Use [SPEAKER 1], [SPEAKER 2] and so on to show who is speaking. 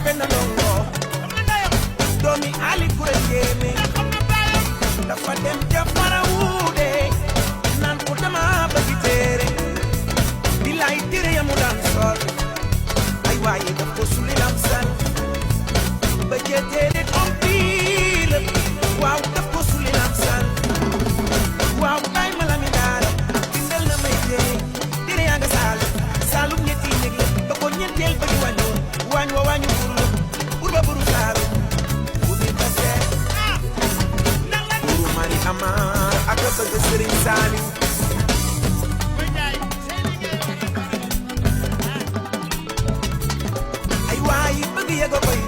[SPEAKER 1] benn ndongo doomi Ali Kurel Jéeme dafa dem ca Farawuude naan ko dama bëgg téere bilaay téere ya mu daan sol ay waaye daf ko sulli lamsal ba téere compile waaw daf ko sulli lamsal waaw bay ma la mi daara bindal na may téere yaa nga saalum ñetti néeg la ba ko ñeenteel ba di wàññu wa wàññu pour ba buru saaru pour ni ba seet buru mari ama ak a bëgg Sëriñ Saaliw ay waay bëgg yego koy